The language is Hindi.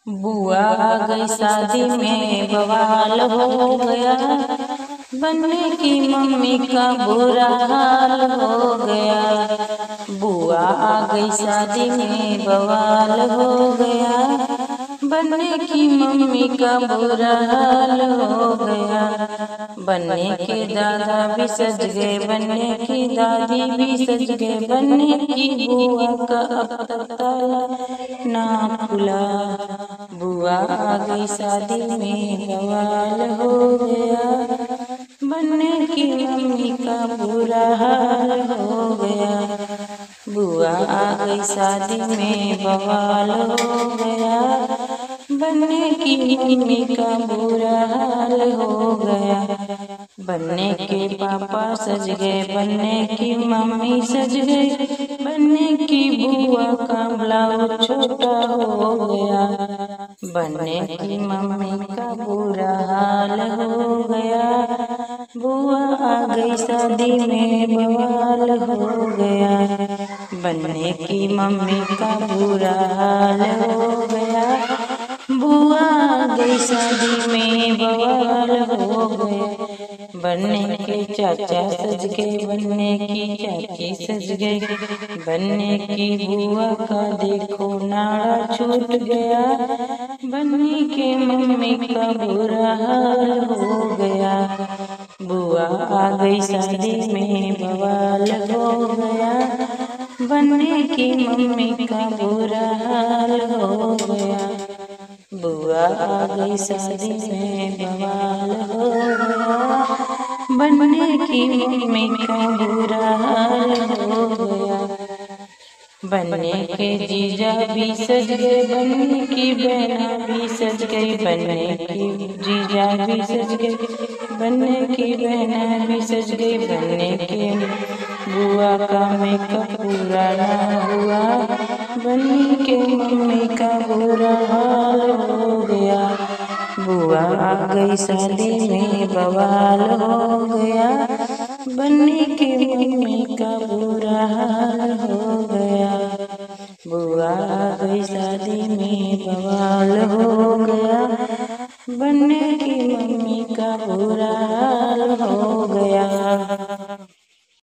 बुआ आ गई शादी में बवाल हो गया, बनने की मम्मी का बुरा हाल हो गया। बुआ आ गई शादी में बवाल हो गया, बनने की मम्मी का बुरा हाल हो गया। बनने के दादा भी सज गए, बनने की दादी भी सज गए, बनने की बुआ का अब तक ताला ना खुला। बुआ आ गई शादी में बवाल हो गया, बनने की मम्मी का बुरा हाल हो गया। बुआ आ गई शादी में बवाल हो गया, बनने की मम्मी का बुरा हाल हो गया। बनने के पापा सज गए, बनने की मम्मी सज गई, बनने की बुआ का ब्लाउज छोटा हो गया। बनने की मम्मी का बुरा हाल हो गया, बुआ आ गई शादी में बवाल हो गया। बनने की मम्मी का बुरा हाल हो गया, बुआ आ गई शादी में बवाल हो गया। बनने के चाचा सज गए, बनने की चाची सज गई, बनने की बुआ का देखो नाड़ा छूट गया। बनने के मम्मी का बुरा हाल हो गया, बुआ आ गई शादी में बवाल हो गया। बनने की मम्मी का बुरा हाल हो गया, बुआ आ गई शादी में बवाल हो गया। बनने की मम्मी का बुरा हाल हो गया। बनने के जीजा भी सज गए, बनने की बहना भी सज गई, बनने की जीजा भी सज गए, बनने की बहना भी सज गई, बनने के बुआ का मेकअप पूरा ना हुआ, बनने के मम्मी का बुरा हाल हो गया। बुआ आ गई शादी में बवाल हो गया, बनने की मम्मी का बुरा हाल हो गया। बुआ आ गई शादी में बवाल हो गया, बनने की मम्मी का बुरा हाल हो गया।